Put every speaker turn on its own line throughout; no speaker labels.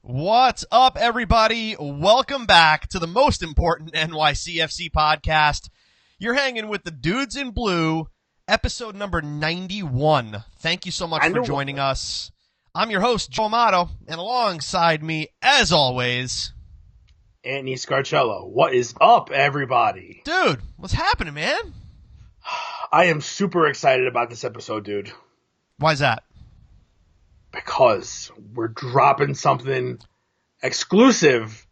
What's up, everybody? Welcome back to the most important NYCFC podcast. You're hanging with the Dudes in Blue, episode number 91. Thank you so much for joining us. I'm your host, Joe Amato, and alongside me, as always,
Anthony Scarcello. What is up, everybody?
Dude, what's happening, man?
I am super excited about this episode, dude.
Why's that?
Because we're dropping something exclusive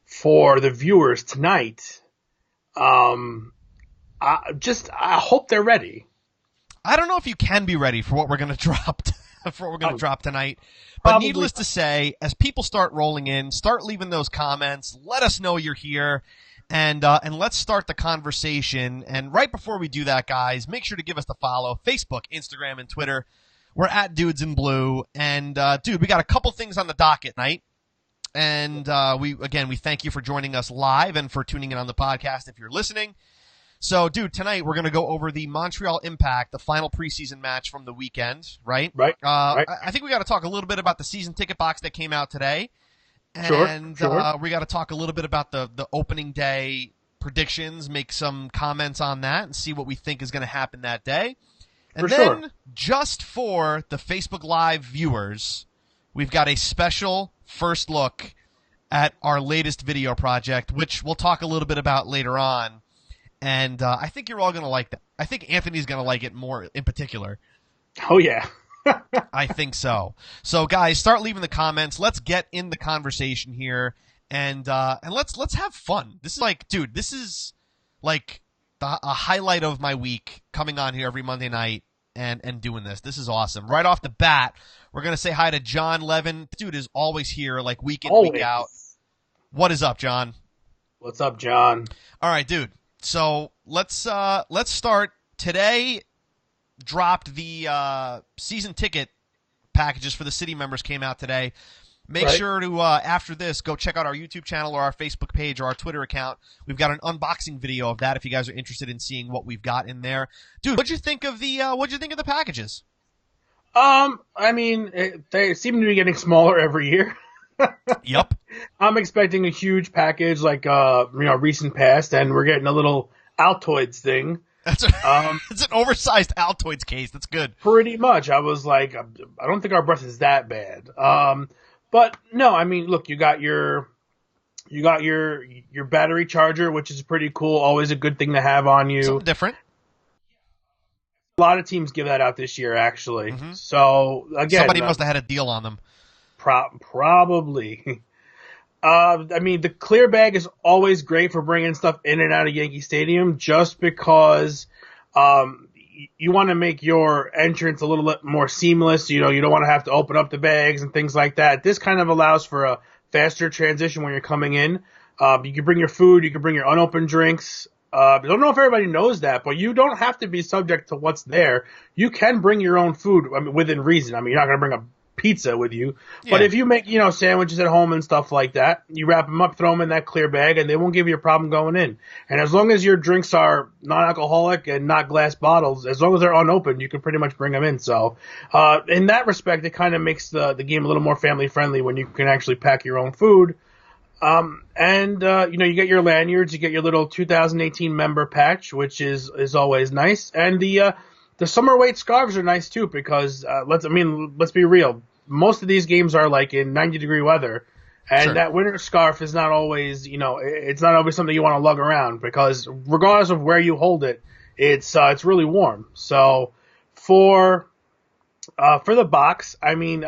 for the viewers tonight. I hope they're ready.
I don't know if you can be ready for what we're going to drop drop tonight. But
Probably.
Needless to say, as people start rolling in, start leaving those comments, let us know you're here, and let's start the conversation. And right before we do that, guys, make sure to give us the follow: Facebook, Instagram, and Twitter. We're at Dudes in Blue, and dude, we got a couple things on the docket tonight, and we thank you for joining us live and for tuning in on the podcast if you're listening. So, dude, tonight we're gonna go over the Montreal Impact, the final preseason match from the weekend, right?
Right.
I think we got to talk a little bit about the season ticket box that came out today, and
Sure.
We got to talk a little bit about the opening day predictions, make some comments on that, and see what we think is going to happen that day. And then, just for the Facebook Live viewers, we've got a special first look at our latest video project, which we'll talk a little bit about later on. And I think you're all going to like that. I think Anthony's going to like it more in particular.
Oh, yeah.
I think so. So, guys, start leaving the comments. Let's get in the conversation here, and let's have fun. This is like a highlight of my week, coming on here every Monday night and doing this. This is awesome. Right off the bat, we're going to say hi to John Levin. Dude is always here, like week in, week out. What is up, John?
What's up, John?
All right, dude. So let's start. Today dropped the season ticket packages for the city members came out today. Make sure to, after this, go check out our YouTube channel or our Facebook page or our Twitter account. We've got an unboxing video of that if you guys are interested in seeing what we've got in there. Dude, what'd you think of the packages?
I mean, they seem to be getting smaller every year.
Yep.
I'm expecting a huge package like, recent past, and we're getting a little Altoids thing.
It's an oversized Altoids case. That's good.
Pretty much. I was like, I don't think our breath is that bad. But no, I mean, look, you got your battery charger, which is pretty cool. Always a good thing to have on you.
Something different.
A lot of teams give that out this year, actually.
Mm-hmm.
So again,
somebody must have had a deal on them.
Probably. I mean, the clear bag is always great for bringing stuff in and out of Yankee Stadium, just because you want to make your entrance a little bit more seamless. You know, you don't want to have to open up the bags and things like that. This kind of allows for a faster transition when you're coming in. You can bring your food, you can bring your unopened drinks. I don't know if everybody knows that, but you don't have to be subject to what's there. You can bring your own food, within reason. I mean, you're not going to bring a pizza with you, but if you make sandwiches at home and stuff like that, you wrap them up, throw them in that clear bag, and they won't give you a problem going in. And as long as your drinks are non-alcoholic and not glass bottles, as long as they're unopened, you can pretty much bring them in. So in that respect, it kind of makes the game a little more family friendly when you can actually pack your own food. You get your lanyards, you get your little 2018 member patch, which is always nice, and the summer weight scarves are nice too, because let's be real. Most of these games are like in 90-degree weather, and that winter scarf is not always, it's not always something you want to lug around, because regardless of where you hold it, it's really warm. So for the box, I mean,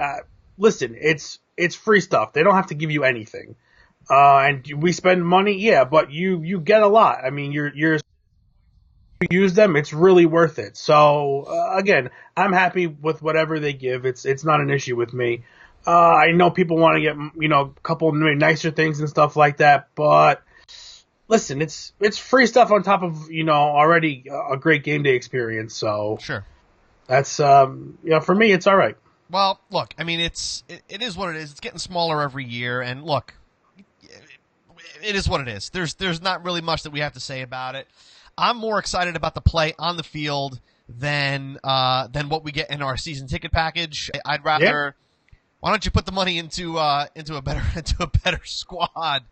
listen, it's free stuff. They don't have to give you anything, and we spend money, but you get a lot. I mean, you're use them, it's really worth it. So again, I'm happy with whatever they give. It's not an issue with me. I know people want to get a couple maybe nicer things and stuff like that, but listen, it's free stuff on top of already a great game day experience. So
sure,
that's for me, it's all right.
Well, look, I mean, it is what it is. It's getting smaller every year, and look, it is what it is. There's not really much that we have to say about it. I'm more excited about the play on the field than what we get in our season ticket package. I'd rather Why don't you put the money into a better squad?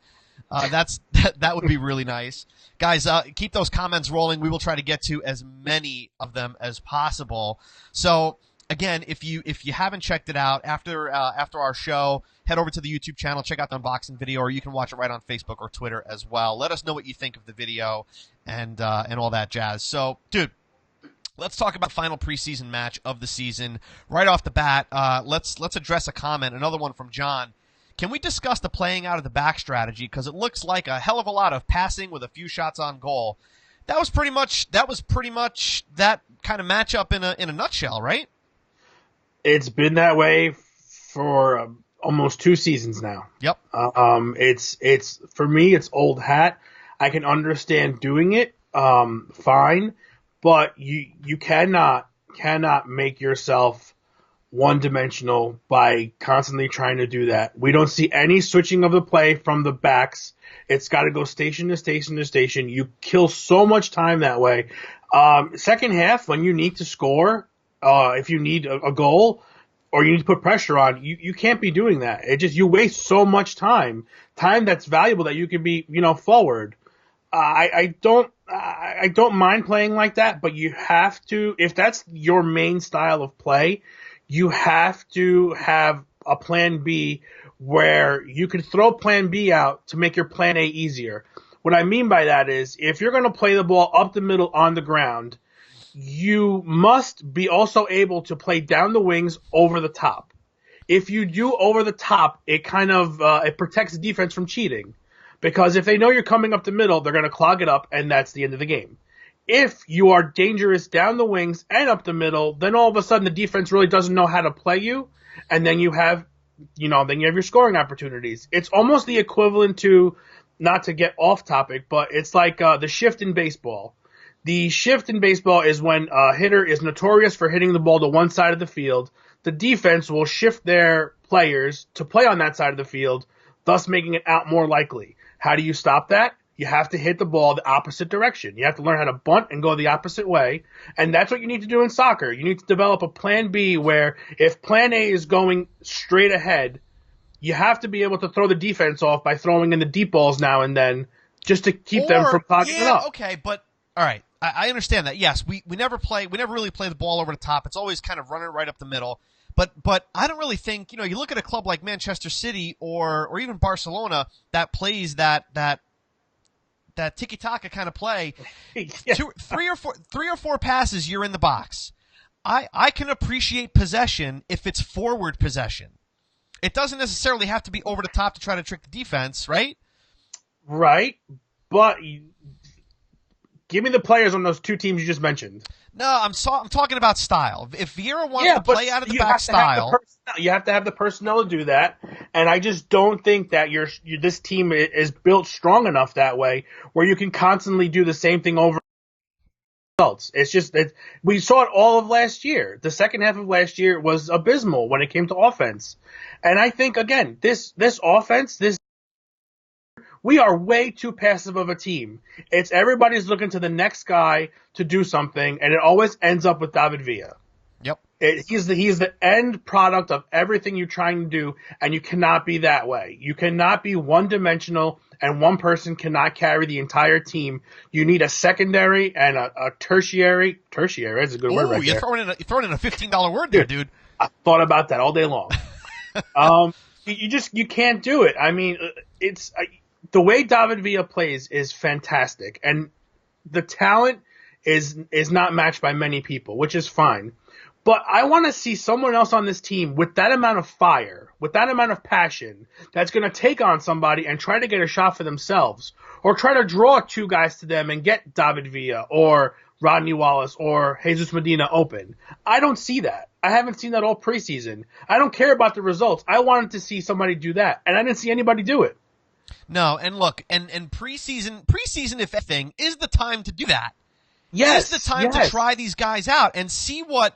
That would be really nice, guys. Keep those comments rolling. We will try to get to as many of them as possible. So again, if you haven't checked it out after our show, head over to the YouTube channel, check out the unboxing video, or you can watch it right on Facebook or Twitter as well. Let us know what you think of the video and all that jazz. So, dude, let's talk about the final preseason match of the season right off the bat. Let's address a comment, another one from John. Can we discuss the playing out of the back strategy? Because it looks like a hell of a lot of passing with a few shots on goal. That was pretty much that kind of matchup in a nutshell, right?
It's been that way for almost 2 seasons now.
Yep.
It's for me, it's old hat. I can understand doing it, fine, but you cannot make yourself one-dimensional by constantly trying to do that. We don't see any switching of the play from the backs. It's got to go station to station to station. You kill so much time that way. Second half, when you need to score, if you need a goal or you need to put pressure on, you can't be doing that. You waste so much time that's valuable that you can be, forward. I don't mind playing like that, but you have to, if that's your main style of play, you have to have a plan B where you can throw plan B out to make your plan A easier. What I mean by that is if you're going to play the ball up the middle on the ground, you must be also able to play down the wings over the top. If you do over the top, it kind of it protects the defense from cheating. Because if they know you're coming up the middle, they're going to clog it up, and that's the end of the game. If you are dangerous down the wings and up the middle, then all of a sudden the defense really doesn't know how to play you, and then you have your scoring opportunities. It's almost the equivalent to, not to get off topic, but it's like the shift in baseball. The shift in baseball is when a hitter is notorious for hitting the ball to one side of the field. The defense will shift their players to play on that side of the field, thus making it out more likely. How do you stop that? You have to hit the ball the opposite direction. You have to learn how to bunt and go the opposite way. And that's what you need to do in soccer. You need to develop a plan B where if plan A is going straight ahead, you have to be able to throw the defense off by throwing in the deep balls now and then just to keep them from clogging it up.
Okay, but all right. I understand that. Yes, we never really play the ball over the top. It's always kind of running right up the middle. But I don't really think, you look at a club like Manchester City or even Barcelona that plays that tiki-taka kind of play.
Yeah.
Three or four passes, you're in the box. I can appreciate possession if it's forward possession. It doesn't necessarily have to be over the top to try to trick the defense, right?
Right, but give me the players on those 2 teams you just mentioned.
No, I'm talking about style. If Vieira wants to play out of the back style,
you have to have the personnel to do that. And I just don't think that this team is built strong enough that way where you can constantly do the same thing over results. It's just that we saw it all of last year. The second half of last year was abysmal when it came to offense. And I think again, this offense, we are way too passive of a team. It's everybody's looking to the next guy to do something, and it always ends up with David Villa.
Yep.
He's the end product of everything you're trying to do, and you cannot be that way. You cannot be one-dimensional, and one person cannot carry the entire team. You need a secondary and a tertiary. Tertiary, that's a good word right there.
You're throwing in a $15 word there, dude.
I thought about that all day long. You can't do it. I mean, the way David Villa plays is fantastic, and the talent is not matched by many people, which is fine. But I want to see someone else on this team with that amount of fire, with that amount of passion, that's going to take on somebody and try to get a shot for themselves, or try to draw 2 guys to them and get David Villa or Rodney Wallace or Jesus Medina open. I don't see that. I haven't seen that all preseason. I don't care about the results. I wanted to see somebody do that, and I didn't see anybody do it.
No, and look, and preseason, if anything, is the time to do that.
Yes.
Is the time to try these guys out and see what,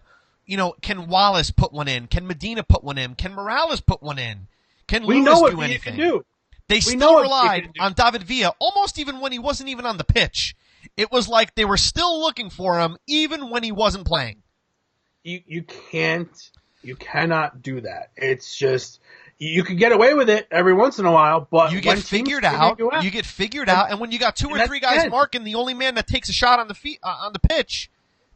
can Wallace put one in? Can Medina put one in? Can Morales put one in? Can Lewis do anything? They still relied on David Villa, almost even when he wasn't even on the pitch. It was like they were still looking for him even when he wasn't playing.
You can't You cannot do that. It's just you could get away with it every once in a while, but
you get figured out. You get figured out, and when you got 2 or 3 guys marking, the only man that takes a shot on the pitch,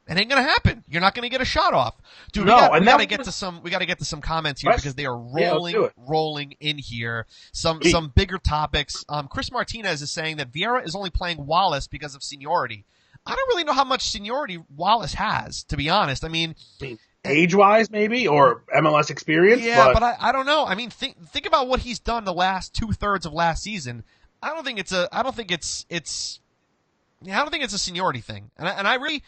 it ain't gonna happen. You're not gonna get a shot off, dude. We got to get to some comments here because they are rolling in here. Some bigger topics. Chris Martinez is saying that Vieira is only playing Wallace because of seniority. I don't really know how much seniority Wallace has, to be honest. I mean,
age-wise, maybe, or MLS experience.
Yeah, but I don't know. I mean, think about what he's done the last 2/3 of last season. I don't think it's a seniority thing, and I really.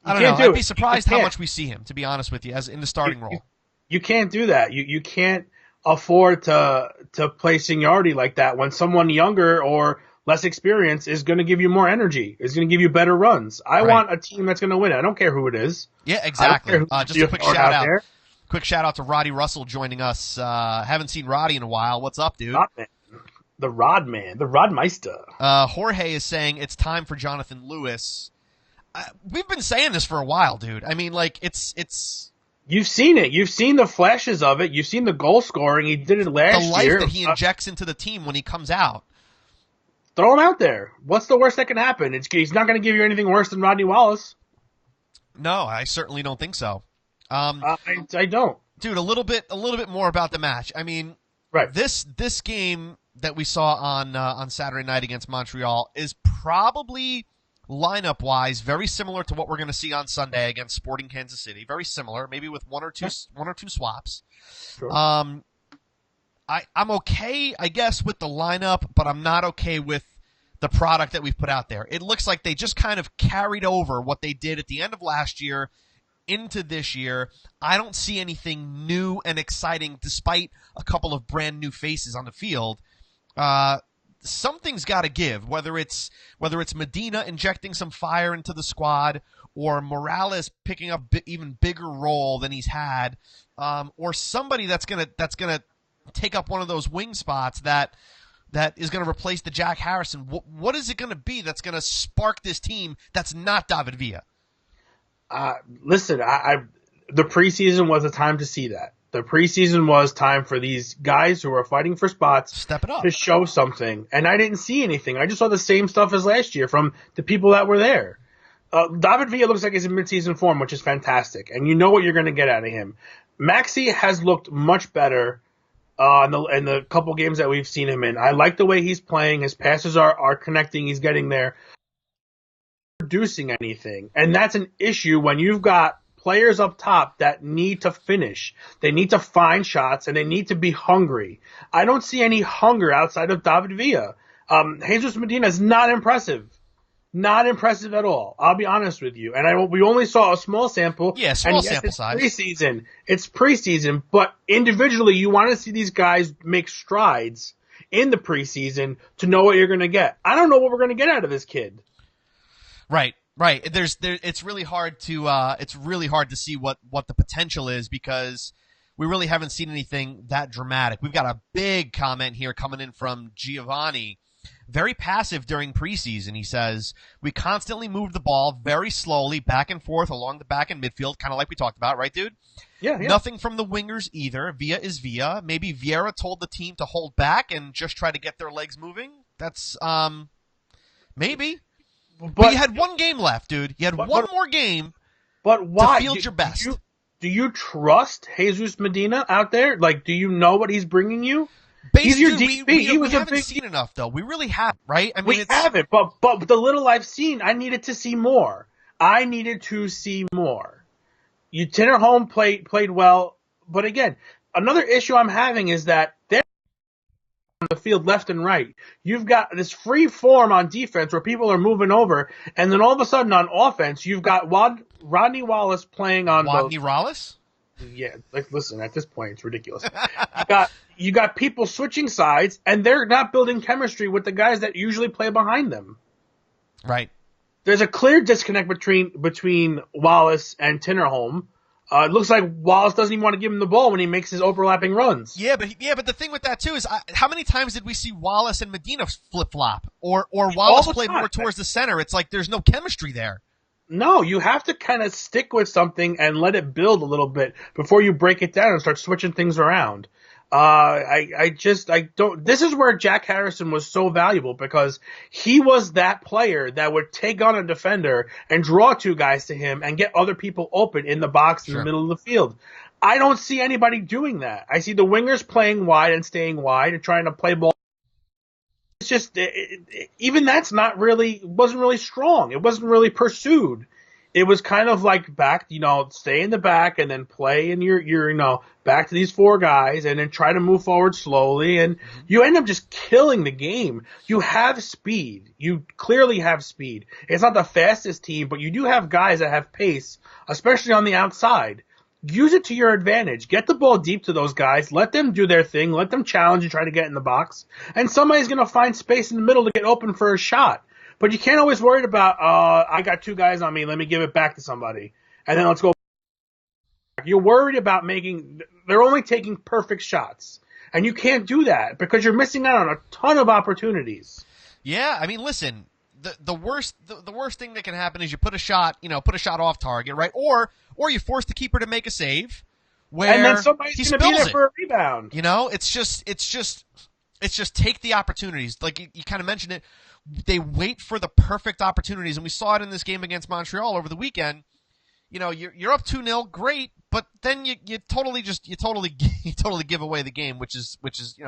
I don't know. I'd be surprised how much we see him, to be honest with you, as in the starting role.
You can't do that. You can't afford to play seniority like that when someone younger or less experienced is going to give you more energy, is going to give you better runs. I want a team that's going to win. I don't care who it is.
Yeah, exactly. Just a quick shout out. Quick shout out to Roddy Russell joining us. Haven't seen Roddy in a while. What's up, dude?
The Rodman, the Rodmeister.
Jorge is saying it's time for Jonathan Lewis. We've been saying this for a while, dude. I mean, like, it's.
You've seen it. You've seen the flashes of it. You've seen the goal scoring. He did it last year.
The life that he injects into the team when he comes out.
Throw him out there. What's the worst that can happen? He's not going to give you anything worse than Rodney Wallace.
No, I certainly don't think so.
I don't.
Dude, a little bit more about the match. I mean,
right.
This game that we saw on Saturday night against Montreal is probably lineup-wise very similar to what we're going to see on Sunday against Sporting Kansas City. Very similar, maybe with one or two swaps.
Sure.
I'm okay, I guess, with the lineup, but I'm not okay with the product that we've put out there. It looks like they just kind of carried over what they did at the end of last year into this year. I don't see anything new and exciting despite a couple of brand new faces on the field. Something's got to give, whether it's Medina injecting some fire into the squad or Morales picking up even bigger role than he's had, or somebody that's gonna take up one of those wing spots that is going to replace the Jack Harrison. What is it going to be that's going to spark this team that's not David Villa?
Listen, the preseason was a time to see that. The preseason was time for these guys who are fighting for spots
step it up
to show something, and I didn't see anything. I just saw the same stuff as last year from the people that were there. David Villa looks like he's in midseason form, which is fantastic, and you know what you're going to get out of him. Maxey has looked much better in the couple games that we've seen him in. I like the way he's playing. His passes are connecting. He's getting there. Producing anything. And that's an issue when you've got players up top that need to finish. They need to find shots, and they need to be hungry. I don't see any hunger outside of David Villa. Jesus Medina is not impressive. Not impressive at all. I'll be honest with you. And we only saw a small sample.
Yeah, sample size.
Preseason. It's preseason, but individually you want to see these guys make strides in the preseason to know what you're going to get. I don't know what we're going to get out of this kid.
Right. It's really hard to see what the potential is because we really haven't seen anything that dramatic. We've got a big comment here coming in from Giovanni. Very passive during preseason, he says. We constantly moved the ball very slowly back and forth along the back and midfield, kind of like we talked about, right, dude?
Yeah.
Nothing from the wingers either. Villa is Villa. Maybe Vieira told the team to hold back and just try to get their legs moving. That's maybe. But you had one game left, dude. You had one more game to field your best.
Do you trust Jesus Medina out there? Like, do you know what he's bringing you? He's your DP.
We haven't seen enough, though. We really haven't, right? I mean,
we haven't, but the little I've seen, I needed to see more. Tinnerholm played well, but again, another issue I'm having is that they're on the field left and right. You've got this free form on defense where people are moving over, and then all of a sudden on offense, you've got Rodney Wallace playing on
Rodney Wallace?
Yeah, like listen, at this point it's ridiculous. You got people switching sides, and they're not building chemistry with the guys that usually play behind them.
Right.
There's a clear disconnect between Wallace and Tinnerholm. It looks like Wallace doesn't even want to give him the ball when he makes his overlapping runs.
Yeah, but the thing with that too is how many times did we see Wallace and Medina flip flop, or Wallace play more towards the center? It's like there's no chemistry there.
No, you have to kind of stick with something and let it build a little bit before you break it down and start switching things around. I don't. This is where Jack Harrison was so valuable because he was that player that would take on a defender and draw two guys to him and get other people open in the box in the middle of the field. I don't see anybody doing that. I see the wingers playing wide and staying wide and trying to play ball. It's just even that's not really wasn't really strong. It wasn't really pursued. It was kind of like back, stay in the back and then play in your back to these four guys and then try to move forward slowly. And you end up just killing the game. You have speed. You clearly have speed. It's not the fastest team, but you do have guys that have pace, especially on the outside. Use it to your advantage. Get the ball deep to those guys. Let them do their thing. Let them challenge and try to get in the box. And somebody's going to find space in the middle to get open for a shot. But you can't always worry about, I got two guys on me, let me give it back to somebody. And then let's go. You're worried about they're only taking perfect shots. And you can't do that because you're missing out on a ton of opportunities.
Yeah, I mean, listen, the worst thing that can happen is you put a shot off target, right? Or you force the keeper to make a save where
and then somebody's
he
going to be there
it.
for a rebound.
It's just take the opportunities. Like you kind of mentioned it. They wait for the perfect opportunities, and we saw it in this game against Montreal over the weekend. You're up 2-0, great, but then you totally give away the game, which is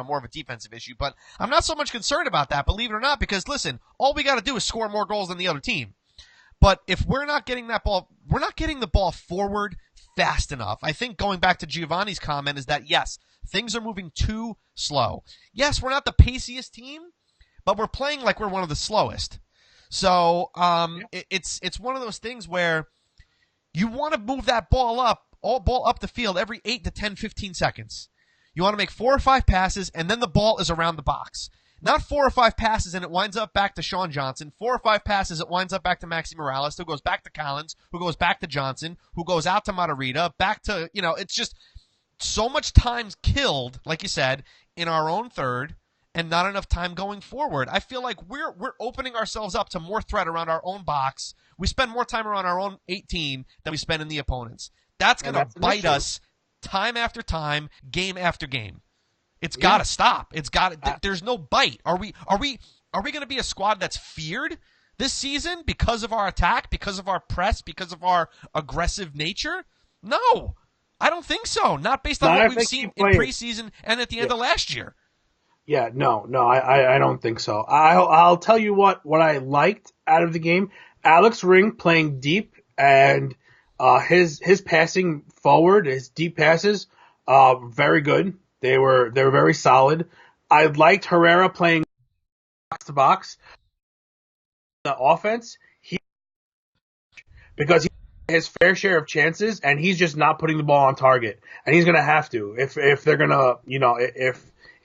more of a defensive issue. But I'm not so much concerned about that, believe it or not, because listen, all we got to do is score more goals than the other team. But if we're not getting that ball, we're not getting the ball forward fast enough. I think going back to Giovanni's comment is that yes, things are moving too slow. Yes, we're not the paciest team, but we're playing like we're one of the slowest. So it's one of those things where you want to move that ball up the field every 8 to 10, 15 seconds. You want to make 4 or 5 passes, and then the ball is around the box. Not 4 or 5 passes, and it winds up back to Sean Johnson. 4 or 5 passes, it winds up back to Maxi Morales, who goes back to Collins, who goes back to Johnson, who goes out to Reda, back to, it's just so much time killed, like you said, in our own third, and not enough time going forward. I feel like we're opening ourselves up to more threat around our own box. We spend more time around our own 18 than we spend in the opponents. That's going to bite us time after time, game after game. It's got to stop. It's got to. There's no bite. Are we going to be a squad that's feared this season because of our attack, because of our press, because of our aggressive nature? No, I don't think so. Not based on what we've seen in preseason and at the end of last year.
Yeah, no, I don't think so. I'll tell you what I liked out of the game. Alex Ring playing deep and his passing forward, his deep passes, very good. They were very solid. I liked Herrera playing box to box. The offense, because he has his fair share of chances and he's just not putting the ball on target, and he's gonna have to if they're gonna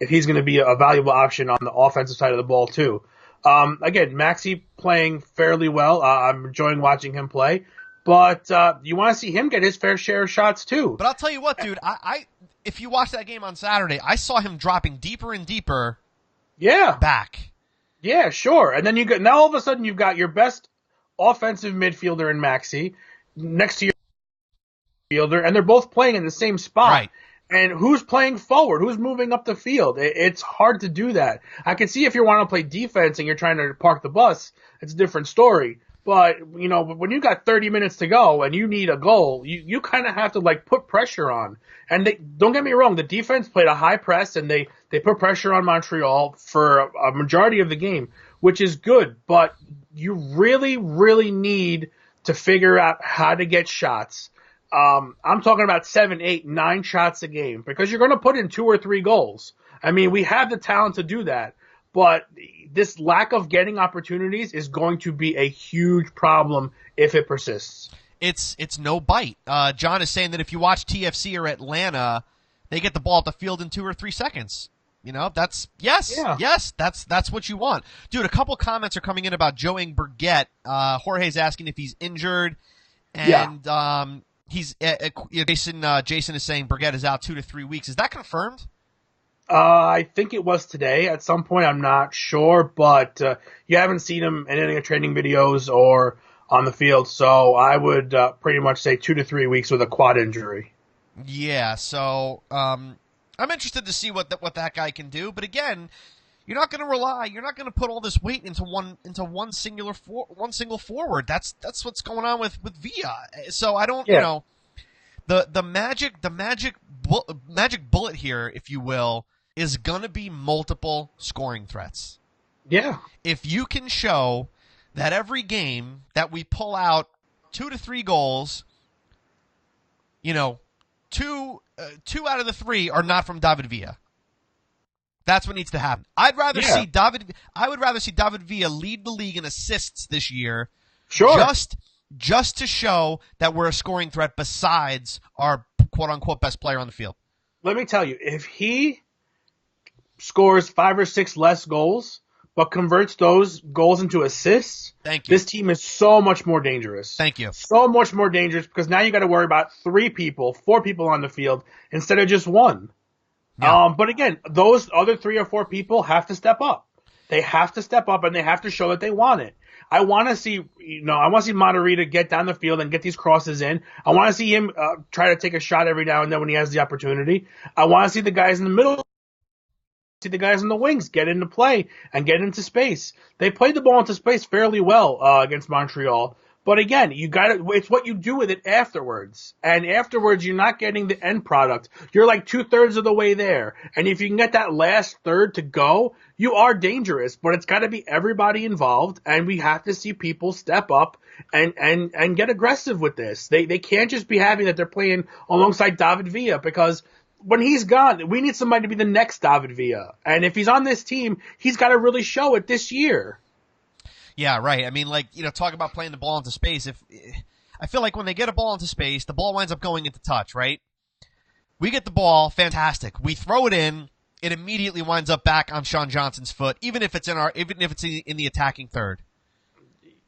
if he's going to be a valuable option on the offensive side of the ball too. Again, Maxi playing fairly well. I'm enjoying watching him play, but you want to see him get his fair share of shots too.
But I'll tell you what, dude, I if you watch that game on Saturday, I saw him dropping deeper and deeper. Back.
Yeah, sure. And then now all of a sudden you've got your best offensive midfielder in Maxi next to your fielder, and they're both playing in the same spot.
Right.
And who's playing forward? Who's moving up the field? It's hard to do that. I can see if you want to play defense and you're trying to park the bus, it's a different story. But, when you got 30 minutes to go and you need a goal, you kind of have to, put pressure on. And don't get me wrong, the defense played a high press and they put pressure on Montreal for a majority of the game, which is good. But you really, really need to figure out how to get shots. I'm talking about 7, 8, 9 shots a game because you're going to put in 2 or 3 goals. I mean, we have the talent to do that, but this lack of getting opportunities is going to be a huge problem if it persists.
It's no bite. John is saying that if you watch TFC or Atlanta, they get the ball at the field in 2 or 3 seconds. That's that's what you want. Dude, a couple comments are coming in about Joey Burgett. Jorge's asking if he's injured, and he's Jason is saying Burgett is out 2 to 3 weeks. Is that confirmed?
I think it was today at some point. I'm not sure, but you haven't seen him in any of the training videos or on the field. So I would pretty much say 2 to 3 weeks with a quad injury.
Yeah, so I'm interested to see what that guy can do. But again, you're not going to put all this weight into one single forward. That's what's going on with Villa. So I don't, the magic bullet here, if you will, is going to be multiple scoring threats.
Yeah. If
you can show that every game that we pull out 2 to 3 goals, two out of the 3 are not from David Villa. That's what needs to happen. I would rather see David Villa lead the league in assists this year.
Sure.
Just to show that we're a scoring threat besides our quote unquote best player on the field.
Let me tell you, if he scores 5 or 6 less goals, but converts those goals into assists, this team is so much more dangerous.
Thank you.
So much more dangerous because now you got to worry about 4 people on the field instead of just 1. Yeah. But again, those other 3 or 4 people have to step up. They have to step up and they have to show that they want it. I want to see, Matarrita get down the field and get these crosses in. I want to see him try to take a shot every now and then when he has the opportunity. I want to see the guys in the middle, see the guys in the wings get into play and get into space. They played the ball into space fairly well against Montreal. But again, it's what you do with it afterwards. And afterwards, you're not getting the end product. You're like 2/3 of the way there. And if you can get that last third to go, you are dangerous. But it's got to be everybody involved. And we have to see people step up and get aggressive with this. They can't just be having that they're playing alongside David Villa because when he's gone, we need somebody to be the next David Villa. And if he's on this team, he's got to really show it this year.
Yeah, right. I mean, talk about playing the ball into space. I feel like when they get a ball into space, the ball winds up going into touch, right? We get the ball, fantastic. We throw it in, it immediately winds up back on Sean Johnson's foot, even if it's in the attacking third.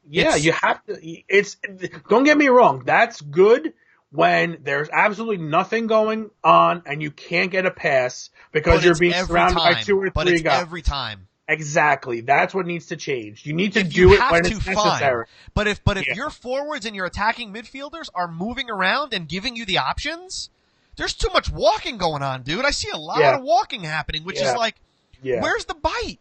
Yeah, you have to. Don't get me wrong. That's good when there's absolutely nothing going on and you can't get a pass because you're being surrounded by 2 or 3 guys.
Every time.
Exactly. That's what needs to change. You need to do it when it's necessary.
But if your forwards and your attacking midfielders are moving around and giving you the options, there's too much walking going on, dude. I see a lot of walking happening, which is like, where's the bite?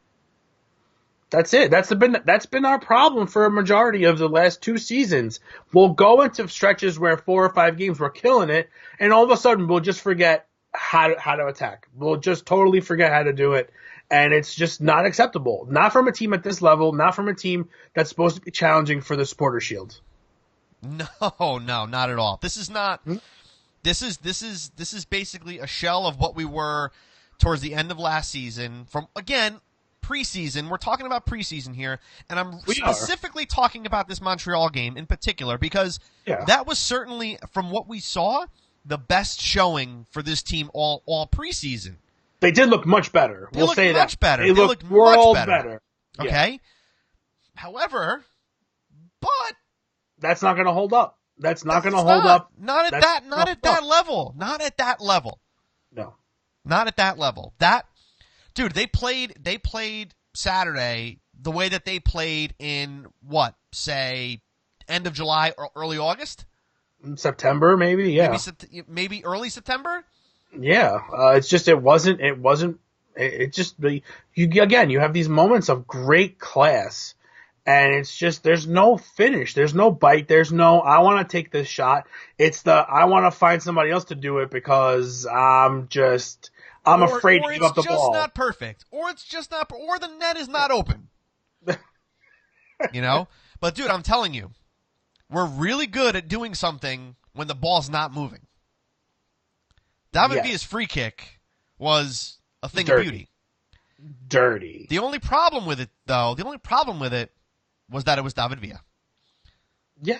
That's it. That's been our problem for a majority of the last 2 seasons. We'll go into stretches where 4 or 5 games we're killing it, and all of a sudden we'll just forget how to attack. We'll just totally forget how to do it. And it's just not acceptable. Not from a team at this level, not from a team that's supposed to be challenging for the Supporter Shield.
No, not at all. This is not this is basically a shell of what we were towards the end of last season. From again, preseason. We're talking about preseason here, and I'm specifically talking about this Montreal game in particular because that was certainly, from what we saw, the best showing for this team all preseason.
They did look much better. We'll say that.
Much better.
They looked world better.
Okay. However, but
that's not going to hold up. That's not going to hold up.
Not at that level. Not at that level.
No.
Not at that level. Dude, they played Saturday the way that they played in say end of July or early August?
September maybe, yeah.
Maybe early September?
Yeah, it's just you have these moments of great class, and it's just there's no finish, there's no bite, there's no I want to take this shot. It's I want to find somebody else to do it because I'm afraid to give up the ball. Or it's just not
perfect, or the net is not open. But dude, I'm telling you, we're really good at doing something when the ball's not moving. David Villa's free kick was a thing of beauty.
Dirty.
The only problem with it, though, was that it was David Villa.
Yeah.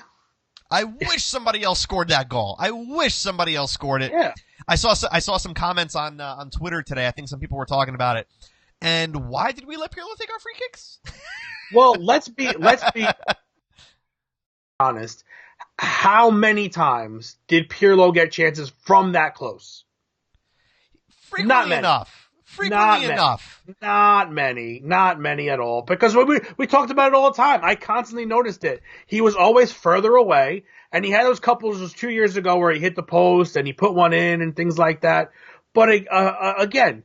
I wish somebody else scored that goal. I wish somebody else scored it.
Yeah.
I saw some comments on Twitter today. I think some people were talking about it. And why did we let Pirlo take our free kicks?
Well, let's be honest. How many times did Pirlo get chances from that close?
Frequently enough. frequently enough.
Not many at all. Because we talked about it all the time. I constantly noticed it. He was always further away, and he had those couples, it was 2 years ago, where he hit the post and he put one in and things like that. But again,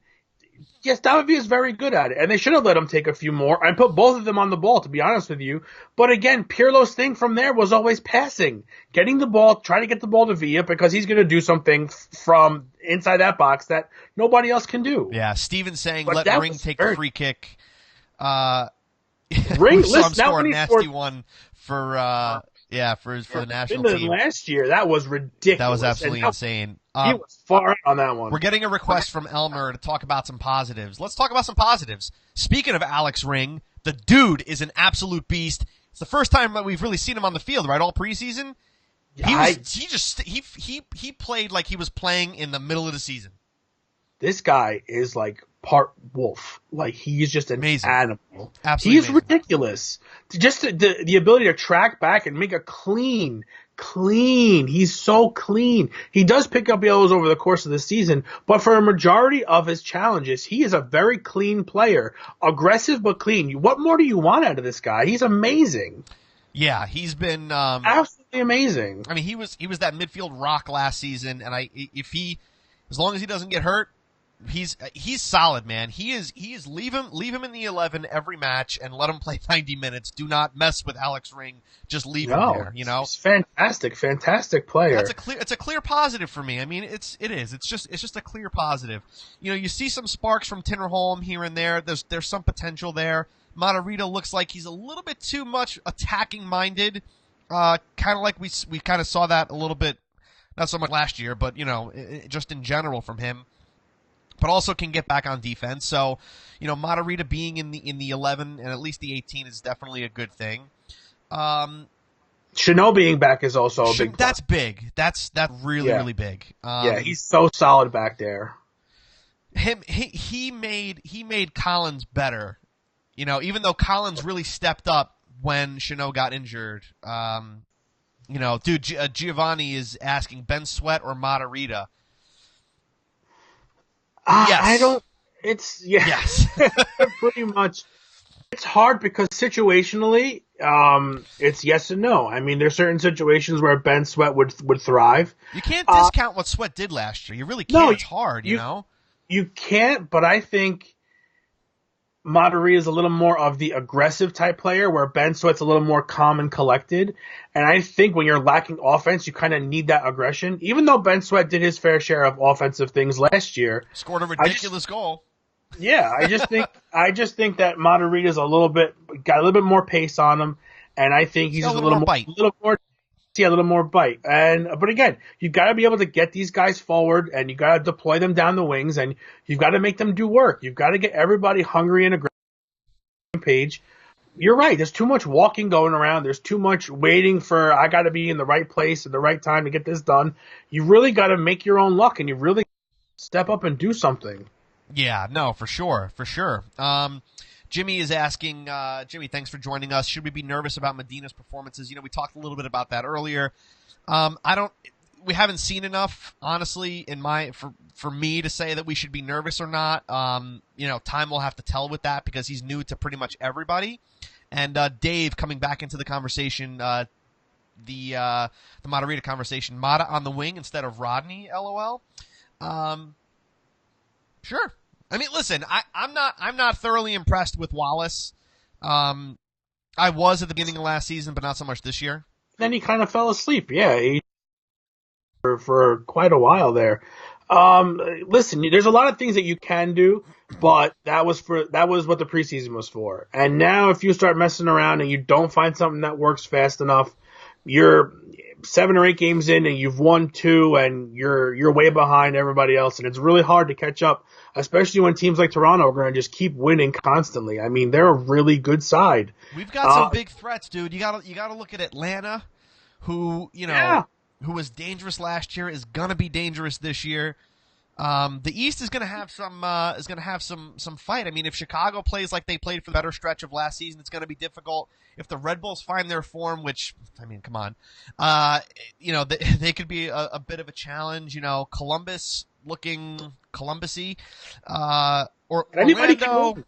yes, David is very good at it, and they should have let him take a few more and put both of them on the ball, to be honest with you. But again, Pirlo's thing from there was always passing, getting the ball, trying to get the ball to Villa, because he's going to do something from inside that box that nobody else can do.
Yeah, Steven saying,
But
let Ring take a free kick.
Ring,
listen,
now
score
when
a
he
nasty
scored,
one for the national team.
Last year, that was ridiculous.
That was absolutely insane.
He was far out on that one.
We're getting a request from Elmer to talk about some positives. Let's talk about some positives. Speaking of Alex Ring, the dude is an absolute beast. It's the first time that we've really seen him on the field, right? All preseason. He played like he was playing in the middle of the season.
This guy is like part wolf. Like, he's just an animal.
Absolutely
He's ridiculous. Just the ability to track back and make a clean. He's so clean. He does pick up yellows over the course of the season, but for a majority of his challenges, he is a very clean player. Aggressive but clean. What more do you want out of this guy? He's amazing.
Yeah, he's been
absolutely amazing.
I mean, he was that midfield rock last season, and as long as he doesn't get hurt, he's solid, man. He is leave him in the 11 every match and let him play 90 minutes. Do not mess with Alex Ring. Just leave him there, you know.
He's fantastic player.
It's a clear positive for me. I mean, it's just a clear positive. You know, you see some sparks from Tinnerholm here and there. There's some potential there. Matarrita looks like he's a little bit too much attacking minded. Kind of like we kind of saw that a little bit, not so much last year, but you know, just in general from him. But also can get back on defense. So, you know, Matarrita being in the 11 and at least the 18 is definitely a good thing.
Chanel being back is also a big plus.
That's big. That's really big.
Yeah, he's so solid back there.
He made Collins better. You know, even though Collins really stepped up when Chanel got injured. You know, dude, Giovanni is asking Ben Sweat or Matarrita. Yes.
I don't. Yes. Pretty much. It's hard because situationally, it's yes and no. I mean, there's certain situations where Ben Sweat would thrive.
You can't discount what Sweat did last year. You really can't. No, it's hard, you know.
You can't, but I think Matarrita is a little more of the aggressive type player, where Ben Sweat's a little more calm and collected. And I think when you're lacking offense, you kind of need that aggression. Even though Ben Sweat did his fair share of offensive things last year,
scored a ridiculous goal.
Yeah, I just think that Matarrita's got a little bit more pace on him, and I think he's just a little more bite. But again, you've got to be able to get these guys forward, and you got to deploy them down the wings, and you've got to make them do work. You've got to get everybody hungry and aggressive on the page. You're right. There's too much walking going around. There's too much waiting for I got to be in the right place at the right time to get this done. You really got to make your own luck, and you really step up and do something.
Yeah, no, for sure. Jimmy is asking, Jimmy, thanks for joining us. Should we be nervous about Medina's performances? You know, we talked a little bit about that earlier. We haven't seen enough, honestly, for me to say that we should be nervous or not. You know, time will have to tell with that because he's new to pretty much everybody. And Dave coming back into the conversation, the Matarrita conversation, Mata on the wing instead of Rodney, LOL. Sure. I mean, listen, I'm not thoroughly impressed with Wallace. I was at the beginning of last season, but not so much this year.
Then he kind of fell asleep. Yeah, for quite a while there. Listen, there's a lot of things that you can do, but that was what the preseason was for. And now, if you start messing around and you don't find something that works fast enough, you're 7 or 8 games in and you've won 2 and you're way behind everybody else, and it's really hard to catch up, especially when teams like Toronto are going to just keep winning constantly. I mean, they're a really good side.
We've got some big threats, dude. You got to look at Atlanta, who, you know, who was dangerous last year, is going to be dangerous this year. The East is going to have some fight. I mean, if Chicago plays like they played for the better stretch of last season, it's going to be difficult. If the Red Bulls find their form, which, I mean, come on, they could be a bit of a challenge. Columbus looking Columbus-y, or Orlando.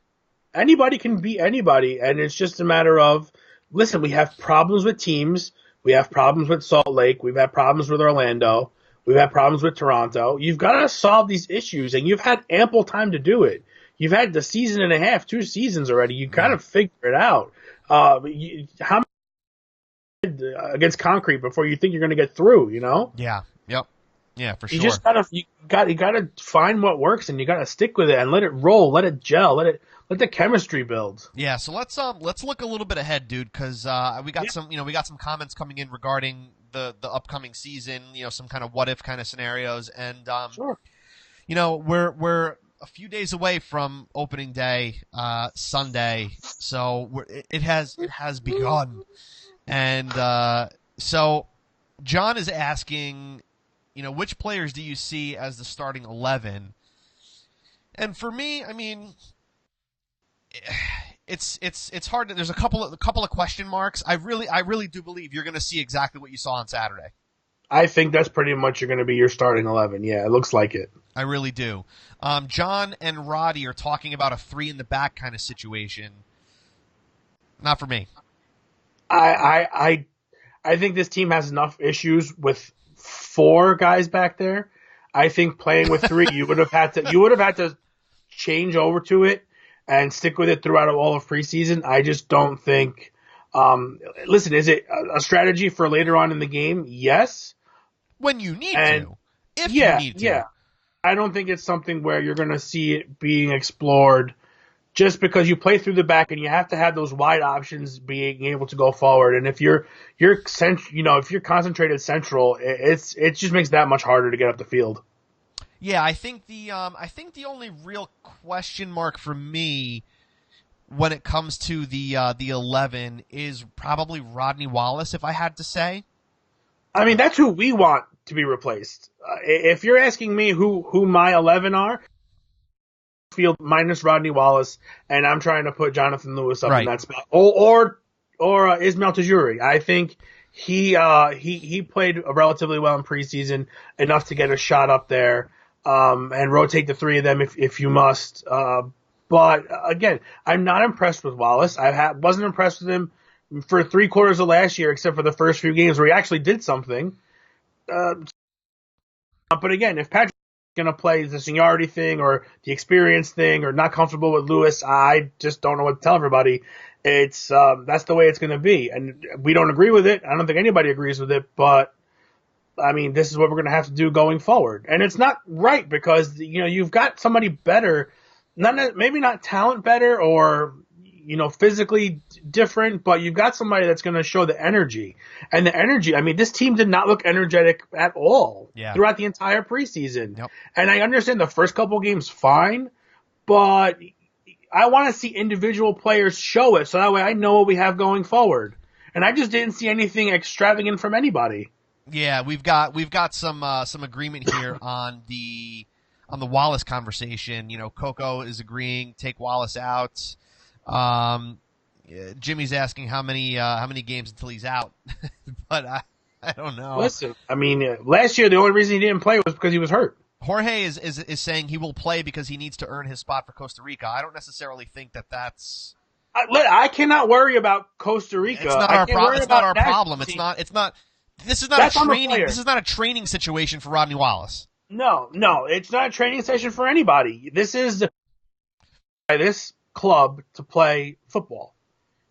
Anybody can beat anybody, and it's just a matter of, listen, we have problems with teams. We have problems with Salt Lake. We've had problems with Orlando. We've had problems with Toronto. You've got to solve these issues, and you've had ample time to do it. You've had the season and a half, 2 seasons already. You got to figure it out. How many against concrete before you think you're going to get through?
Yeah. Yep. Yeah, for sure.
You just gotta find what works, and you gotta stick with it and let it roll, let it gel, let the chemistry build.
Yeah, so let's look a little bit ahead, dude, because we got some comments coming in regarding the upcoming season, some kind of what if kind of scenarios, and
Sure.
We're a few days away from opening day, Sunday, so it has begun, and so John is asking, which players do you see as the starting 11? And for me, I mean, it's hard. There's a couple of question marks. I really do believe you're going to see exactly what you saw on Saturday.
I think that's pretty much going to be your starting 11. Yeah, it looks like it.
I really do. John and Roddy are talking about a 3 in the back kind of situation. Not for me.
I think this team has enough issues with 4 guys back there. I think playing with 3, you would have had to change over to it and stick with it throughout all of preseason. I just don't think. Listen, is it a strategy for later on in the game? Yes.
When you need to. If you need to.
Yeah. I don't think it's something where you're going to see it being explored just because you play through the back and you have to have those wide options being able to go forward. And if you're concentrated central, it just makes that much harder to get up the field.
Yeah, I think the only real question mark for me when it comes to the 11 is probably Rodney Wallace, if I had to say.
I mean, that's who we want to be replaced. If you're asking me who my 11 are, field minus Rodney Wallace, and I'm trying to put Jonathan Lewis up in that spot, or Ismail Tajuri. I think he played relatively well in preseason, enough to get a shot up there, and rotate the 3 of them if you must. But again, I'm not impressed with Wallace. Wasn't impressed with him for 3/4 of last year, except for the first few games where he actually did something. But again, if Patrick's going to play the seniority thing or the experience thing or not comfortable with Lewis, I just don't know what to tell everybody. It's that's the way it's going to be, and we don't agree with it. I don't think anybody agrees with it, but I mean, this is what we're going to have to do going forward, and it's not right because you've got somebody better, maybe not talent better or physically different, but you've got somebody that's going to show the energy. And the energy, I mean, this team did not look energetic at all throughout the entire preseason.
Yep.
And I understand the first couple games fine, but I want to see individual players show it so that way I know what we have going forward. And I just didn't see anything extravagant from anybody.
Yeah, we've got some agreement here on the Wallace conversation. Coco is agreeing, take Wallace out. Jimmy's asking how many games until he's out, but I don't know.
Listen, I mean, last year the only reason he didn't play was because he was hurt.
Jorge is saying he will play because he needs to earn his spot for Costa Rica. I don't necessarily think that's.
I cannot worry about Costa Rica.
It's not our problem. It's not our problem. It's not. This is not a training. This is not a training situation for Rodney Wallace.
No, it's not a training session for anybody. This is this club to play football.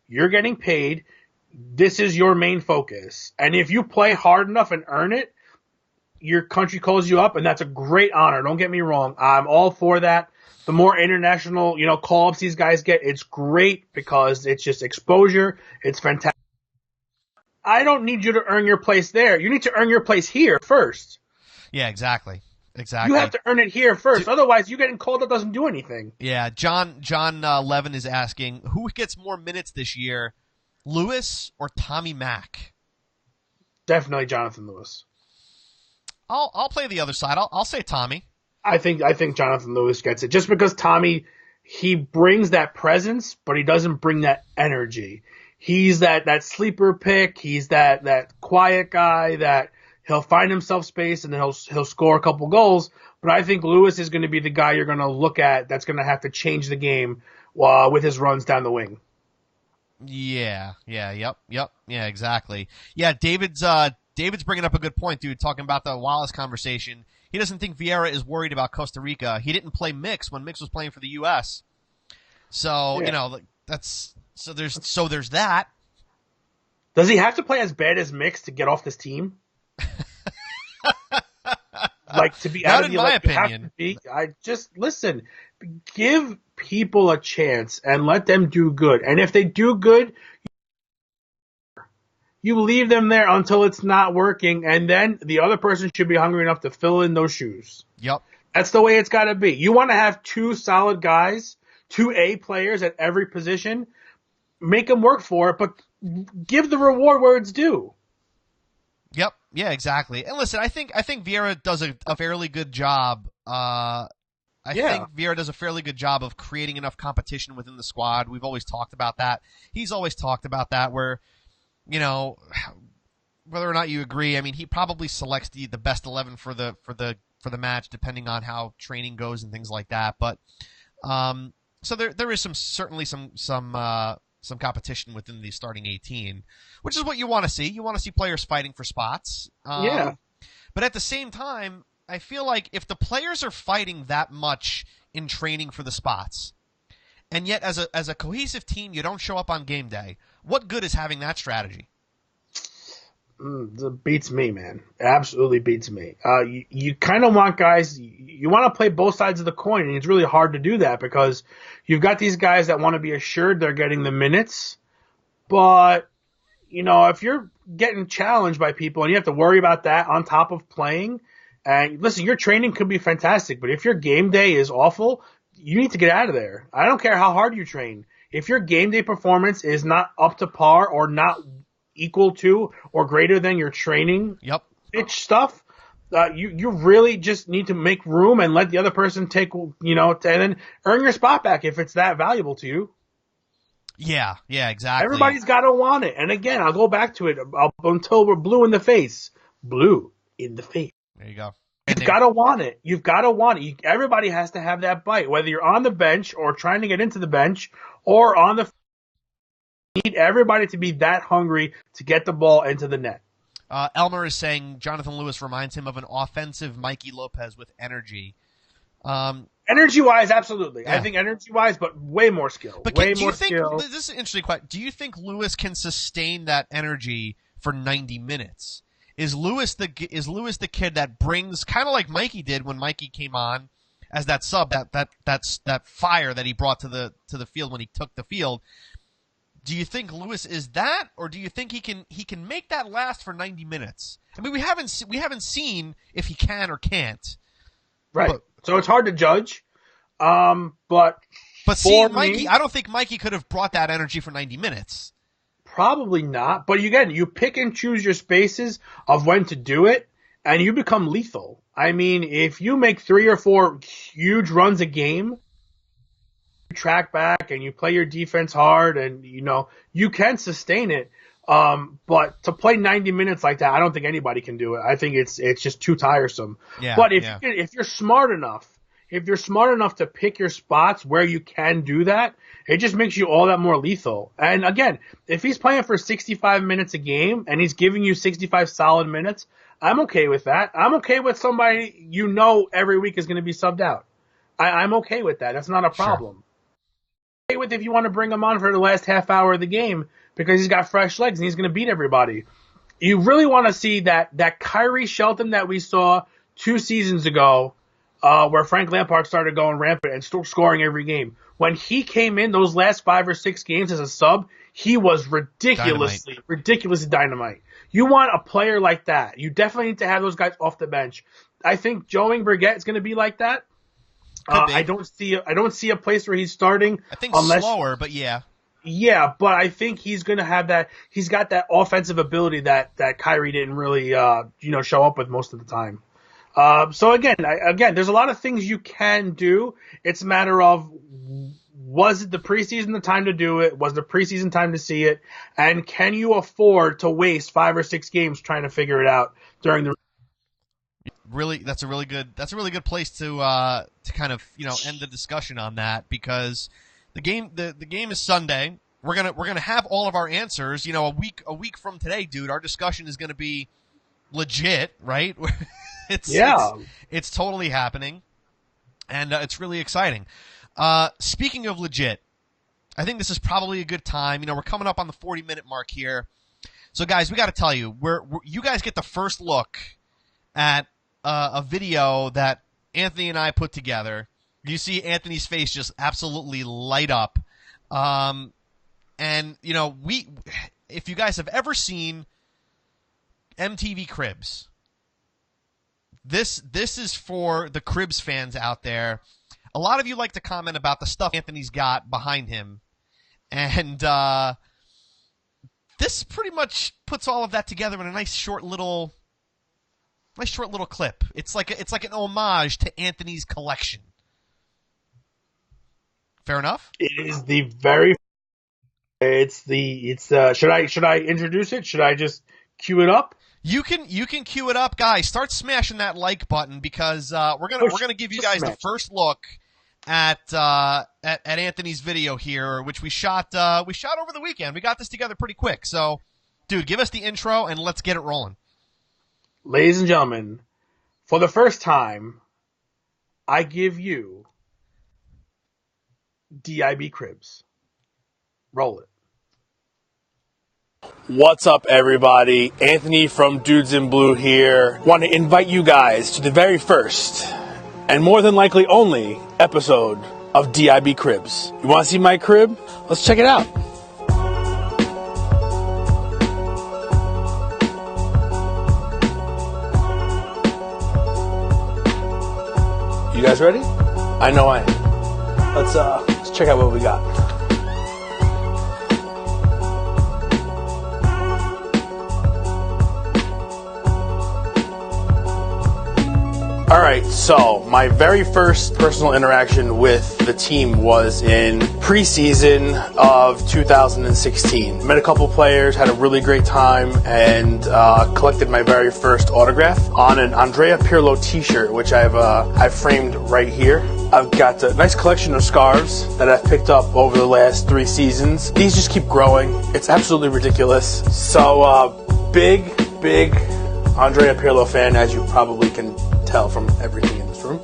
You're getting paid. This is your main focus. And if you play hard enough and earn it, your country calls you up, and that's a great honor. Don't get me wrong. I'm all for that. The more international, call-ups these guys get, it's great because it's just exposure. It's fantastic. I don't need you to earn your place there. You need to earn your place here first.
Yeah, exactly.
You have to earn it here first. Otherwise, you getting called up doesn't do anything.
Yeah, John Levin is asking, who gets more minutes this year, Lewis or Tommy Mack?
Definitely Jonathan Lewis.
I'll play the other side. I'll say Tommy.
I think Jonathan Lewis gets it just because Tommy, he brings that presence, but he doesn't bring that energy. He's that sleeper pick. He's that quiet guy that he'll find himself space and then he'll score a couple goals. But I think Lewis is going to be the guy you're going to look at that's going to have to change the game with his runs down the wing.
Yeah, exactly. Yeah, David's bringing up a good point, dude, talking about the Wallace conversation. He doesn't think Vieira is worried about Costa Rica. He didn't play Mix when Mix was playing for the U.S. So, there's that.
Does he have to play as bad as Mix to get off this team? To be out of the,
my opinion.
I just listen. Give people a chance and let them do good. And if they do good, you leave them there until it's not working, and then the other person should be hungry enough to fill in those shoes.
Yep.
That's the way it's got to be. You want to have two solid guys, two A players at every position. Make them work for it, but give the reward where it's due.
Yep. Yeah, exactly. And listen, I think Vieira does a fairly good job. I think Vieira does a fairly good job of creating enough competition within the squad. We've always talked about that. He's always talked about that where, whether or not you agree, I mean, he probably selects the best 11 for the match depending on how training goes and things like that. But so there is certainly some competition within the starting 18, which is what you want to see. You want to see players fighting for spots. But at the same time, I feel like if the players are fighting that much in training for the spots, and yet as a cohesive team, you don't show up on game day, what good is having that strategy?
It beats me, man. It absolutely beats me. You kind of want guys, you want to play both sides of the coin, and it's really hard to do that because you've got these guys that want to be assured they're getting the minutes, but, if you're getting challenged by people and you have to worry about that on top of playing, and listen, your training could be fantastic, but if your game day is awful, you need to get out of there. I don't care how hard you train. If your game day performance is not up to par or not equal to or greater than your training pitch stuff, you really just need to make room and let the other person take, and then earn your spot back if it's that valuable to you.
Yeah, exactly.
Everybody's got to want it. And again, I'll go back to it until we're blue in the face. Blue in the face.
There you go.
You've got to want it. You've got to want it. Everybody has to have that bite, whether you're on the bench or trying to get into the bench or on the need everybody to be that hungry to get the ball into the net.
Elmer is saying Jonathan Lewis reminds him of an offensive Mikey Lopez with energy.
Energy-wise, absolutely. Yeah. I think energy-wise, but way more skill.
But
way
do
more
you think,
skill.
This is an interesting question. Do you think Lewis can sustain that energy for 90 minutes? Is Lewis the kid that brings, kind of like Mikey did when Mikey came on as that sub, that fire that he brought to the field when he took the field? Do you think Lewis is that, or do you think he can make that last for 90 minutes? I mean, we haven't seen if he can or can't.
Right. So it's hard to judge. But
seeing Mikey, I don't think Mikey could have brought that energy for 90 minutes.
Probably not. But again, you pick and choose your spaces of when to do it, and you become lethal. I mean, if you make 3 or 4 huge runs a game, you track back and you play your defense hard, and you can sustain it. But to play 90 minutes like that, I don't think anybody can do it. I think it's just too tiresome.
Yeah,
but if you're smart enough, to pick your spots where you can do that, it just makes you all that more lethal. And again, if he's playing for 65 minutes a game and he's giving you 65 solid minutes, I'm okay with that. I'm okay with somebody every week is going to be subbed out. I'm okay with that. That's not a problem. Sure. Okay with if you want to bring him on for the last half hour of the game because he's got fresh legs and he's going to beat everybody. You really want to see that Kyrie Shelton that we saw 2 seasons ago, where Frank Lampard started going rampant and scoring every game. When he came in those last 5 or 6 games as a sub, he was ridiculously dynamite. You want a player like that. You definitely need to have those guys off the bench. I think Joey Brigette is going to be like that. I don't see a place where he's starting.
I think slower, but yeah.
Yeah, but I think he's going to have that. He's got that offensive ability that Kyrie didn't really, show up with most of the time. So again, there's a lot of things you can do. It's a matter of, was it the preseason the time to do it? Was the preseason time to see it? And can you afford to waste 5 or 6 games trying to figure it out during the?
Really, that's a really good place to kind of end the discussion on that, because the game is Sunday. We're gonna have all of our answers. A week from today, dude. Our discussion is gonna be legit, right? It's totally happening, and it's really exciting. Speaking of legit, I think this is probably a good time. We're coming up on the 40-minute mark here, so guys, we got to tell you, you guys get the first look at a video that Anthony and I put together. You see Anthony's face just absolutely light up. And if you guys have ever seen MTV Cribs, this is for the Cribs fans out there. A lot of you like to comment about the stuff Anthony's got behind him, and this pretty much puts all of that together in a nice short little clip. It's like an homage to Anthony's collection. Fair enough?
It is the very. Should I introduce it? Should I just cue it up?
You can cue it up, guys. Start smashing that like button, because we're gonna give you guys the first look at Anthony's video here, which we shot over the weekend. We got this together pretty quick. So, dude, give us the intro and let's get it rolling.
Ladies and gentlemen, for the first time, I give you DIB Cribs. Roll it.
What's up, everybody? Anthony from Dudes in Blue here. Want to invite you guys to the very first, and more than likely only, episode of DIB Cribs. You want to see my crib? Let's check it out. You guys ready? I know I am. Let's check out what we got. Alright, so my very first personal interaction with the team was in preseason of 2016. Met a couple players, had a really great time, and collected my very first autograph on an Andrea Pirlo t-shirt, which I've framed right here. I've got a nice collection of scarves that I've picked up over the last 3 seasons. These just keep growing. It's absolutely ridiculous. So, big Andrea Pirlo fan, as you probably can tell from everything in this room.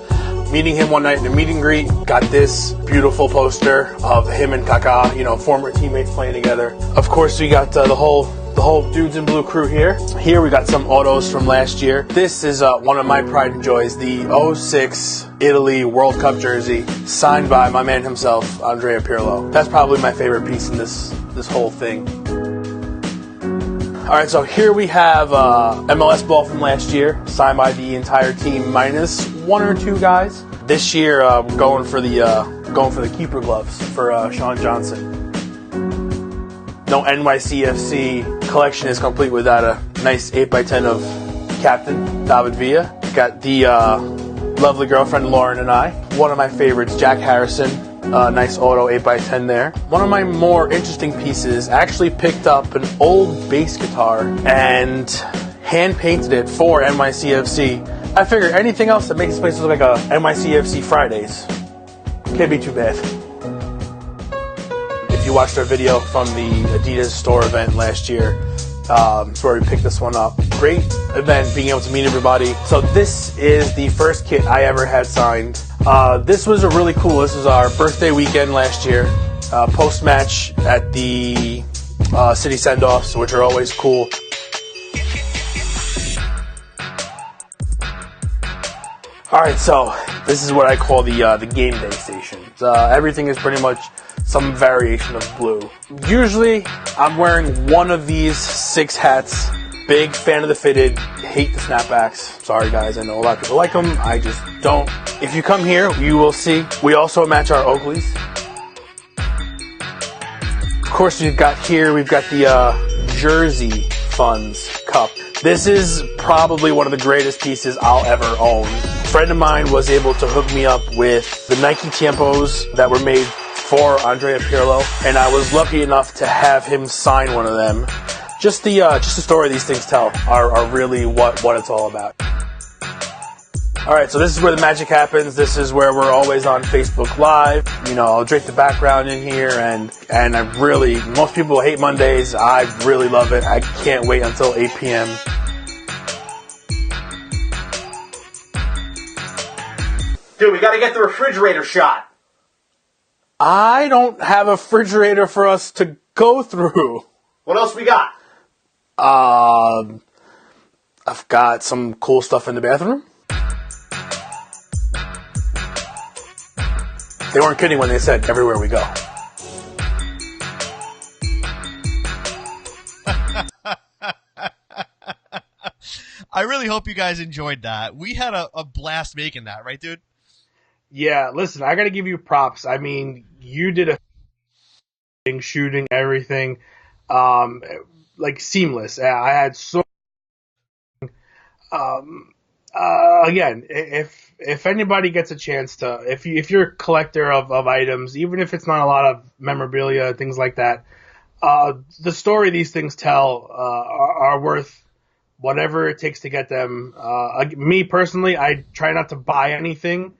Meeting him one night in a meet and greet, got this beautiful poster of him and Kaká, former teammates playing together. Of course, we got the whole Dudes in Blue crew here. Here we got some autos from last year. This is one of my pride and joys, the 06 Italy World Cup jersey, signed by my man himself, Andrea Pirlo. That's probably my favorite piece in this whole thing. Alright, so here we have MLS ball from last year, signed by the entire team minus 1 or 2 guys. This year, going for the keeper gloves for Sean Johnson. No NYCFC collection is complete without a nice 8x10 of Captain David Villa. Got the lovely girlfriend Lauren and I. One of my favorites, Jack Harrison. Nice auto 8x10 there. One of my more interesting pieces, actually picked up an old bass guitar and hand painted it for NYCFC. I figured anything else that makes this place look like a NYCFC Fridays can't be too bad. If you watched our video from the Adidas store event last year, it's where we picked this one up. Great event, being able to meet everybody. So this is the first kit I ever had signed. This was this was our birthday weekend last year. Post-match at the city send-offs, which are always cool. Alright, so this is what I call the game day station. Everything is pretty much some variation of blue. Usually, I'm wearing one of these 6 hats. Big fan of the fitted, hate the snapbacks. Sorry guys, I know a lot of people like them, I just don't. If you come here, you will see we also match our Oakleys. Of course, we've got the Jersey Funds Cup. This is probably one of the greatest pieces I'll ever own. A friend of mine was able to hook me up with the Nike Tiempos that were made for Andrea Pirlo, and I was lucky enough to have him sign one of them. Just the story these things tell are really what it's all about. All right, so this is where the magic happens. This is where we're always on Facebook Live. You know, I'll drink the background in here, and I really, most people hate Mondays. I really love it. I can't wait until 8 p.m.
Dude, we got to get the refrigerator shot.
I don't have a refrigerator for us to go through.
What else we got?
I've got some cool stuff in the bathroom. They weren't kidding when they said everywhere we go.
I really hope you guys enjoyed that. We had a blast making that, right, dude?
Yeah, listen, I got to give you props. I mean, you did a shooting everything, like seamless. I had so. Again, if anybody gets a chance to, if you're a collector of items, even if it's not a lot of memorabilia, things like that, the story these things tell are worth whatever it takes to get them. Me personally, I try not to buy anything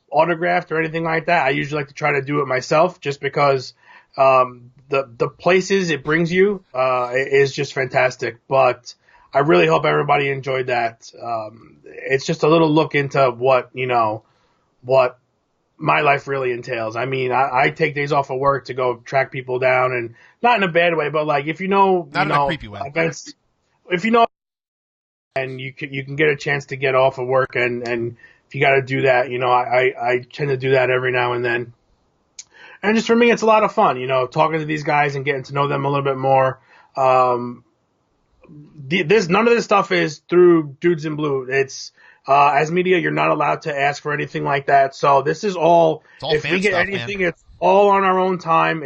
autographed or anything like that. I usually like to try to do it myself, just because the places it brings you is just fantastic. But I really hope everybody enjoyed that. It's just a little look into what my life really entails. I mean, I take days off of work to go track people down, and not in a bad way, but like if
not in a creepy way.
Events, if you know, and you can get a chance to get off of work, and if you got to do that, I tend to do that every now and then. And just for me, it's a lot of fun, talking to these guys and getting to know them a little bit more. None of this stuff is through Dudes in Blue. It's as media, you're not allowed to ask for anything like that. So this is all if we get
stuff,
anything,
man.
It's all on our own time.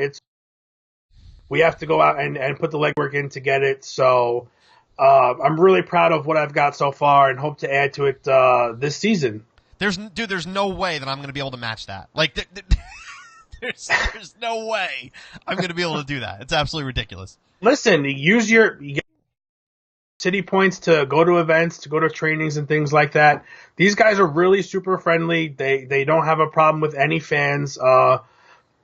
We have to go out and put the legwork in to get it. So I'm really proud of what I've got so far, and hope to add to it this season.
There's no way that I'm going to be able to match that. Like, there's no way I'm going to be able to do that. It's absolutely ridiculous.
Listen, you get city points to go to events, to go to trainings and things like that. These guys are really super friendly. They don't have a problem with any fans.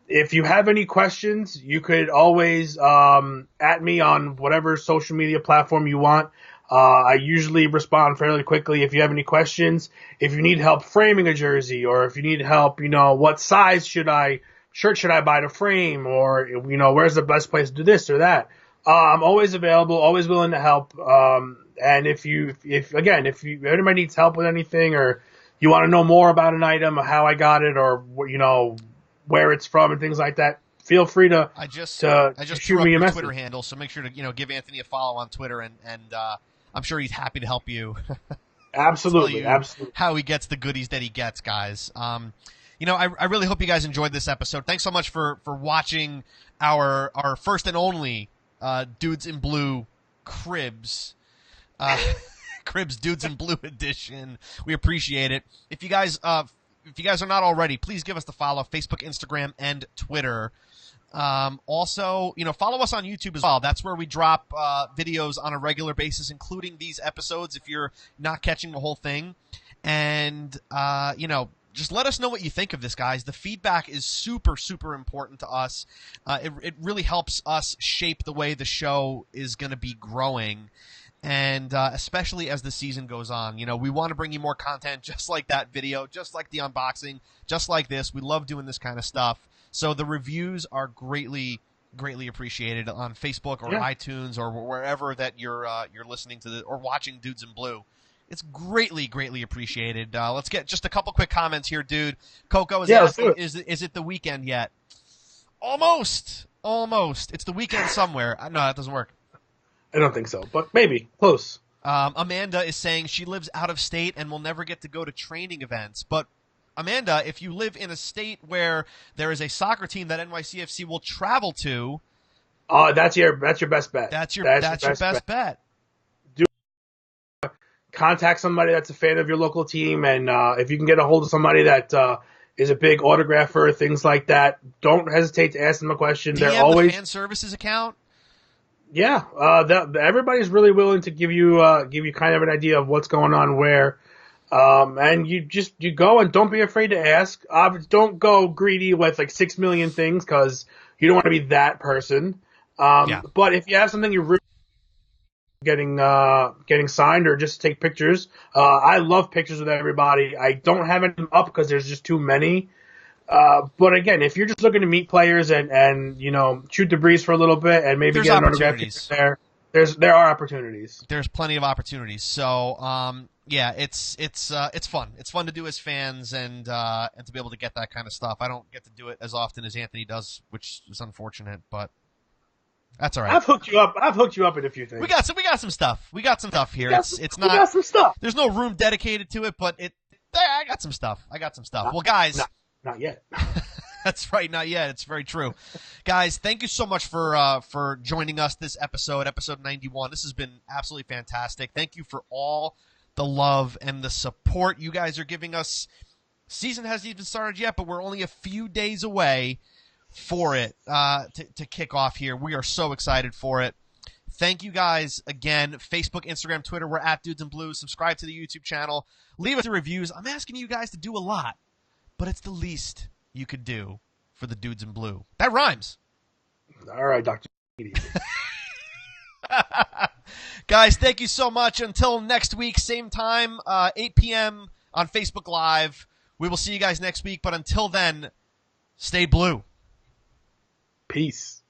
If you have any questions, you could always at me on whatever social media platform you want. I usually respond fairly quickly if you have any questions. If you need help framing a jersey, or if you need help, what size shirt should I buy to frame, or, where's the best place to do this or that. I'm always available, always willing to help. And if anybody needs help with anything, or you want to know more about an item, how I got it, or, where it's from and things like that, feel free to
I just
shoot me a message.
Twitter handle, so make sure to give Anthony a follow on Twitter, and I'm sure he's happy to help you.
Absolutely.
How he gets the goodies that he gets, guys. I really hope you guys enjoyed this episode. Thanks so much for watching our first and only Dudes in Blue Cribs. Cribs Dudes in Blue edition. We appreciate it. If you guys are not already, please give us the follow: Facebook, Instagram, and Twitter. Also, follow us on YouTube as well. That's where we drop videos on a regular basis, including these episodes if you're not catching the whole thing. And, just let us know what you think of this, guys. The feedback is super, super important to us. It really helps us shape the way the show is going to be growing. And especially as the season goes on, we want to bring you more content just like that video, just like the unboxing, just like this. We love doing this kind of stuff. So the reviews are greatly, greatly appreciated on Facebook or iTunes or wherever that you're listening to or watching Dudes in Blue. It's greatly, greatly appreciated. Let's get just a couple quick comments here, dude. Coco, is it the weekend yet? Almost. It's the weekend somewhere. No, that doesn't work.
I don't think so, but maybe. Close.
Amanda is saying she lives out of state and will never get to go to training events. But, Amanda, if you live in a state where there is a soccer team that NYCFC will travel to...
that's your best bet.
That's your best bet.
contact somebody that's a fan of your local team, and if you can get a hold of somebody that is a big autographer, things like that, don't hesitate to ask them a question.
Do you
They're
have
always
the fan services account?
yeah. Everybody's really willing to give you kind of an idea of what's going on where. And you go and don't be afraid to ask. Don't go greedy with like 6 million things because you don't want to be that person.
Yeah.
But if you have something you're really getting signed or just take pictures, I love pictures with everybody. I don't have them up because there's just too many. But again, if you're just looking to meet players and shoot the breeze for a little bit and maybe
There's
get an autograph there are opportunities.
There's plenty of opportunities. So, yeah, it's fun. It's fun to do as fans and to be able to get that kind of stuff. I don't get to do it as often as Anthony does, which is unfortunate, but that's all right.
I've hooked you up in a few things.
We got some stuff. We got some stuff here. It's not.
We got some stuff.
There's no room dedicated to it, but I got some stuff. Well, guys.
Not yet.
That's right, not yet. It's very true. Guys, thank you so much for joining us this episode 91. This has been absolutely fantastic. Thank you for all the love and the support you guys are giving us. Season hasn't even started yet, but we're only a few days away for it to kick off here. We are so excited for it. Thank you guys again. Facebook, Instagram, Twitter, we're at Dudes in Blue. Subscribe to the YouTube channel. Leave us the reviews. I'm asking you guys to do a lot, but it's the least you could do for the Dudes in Blue. That rhymes.
All right, Dr.
Guys, thank you so much. Until next week, same time, 8 p.m. on Facebook Live. We will see you guys next week, but until then, stay blue.
Peace.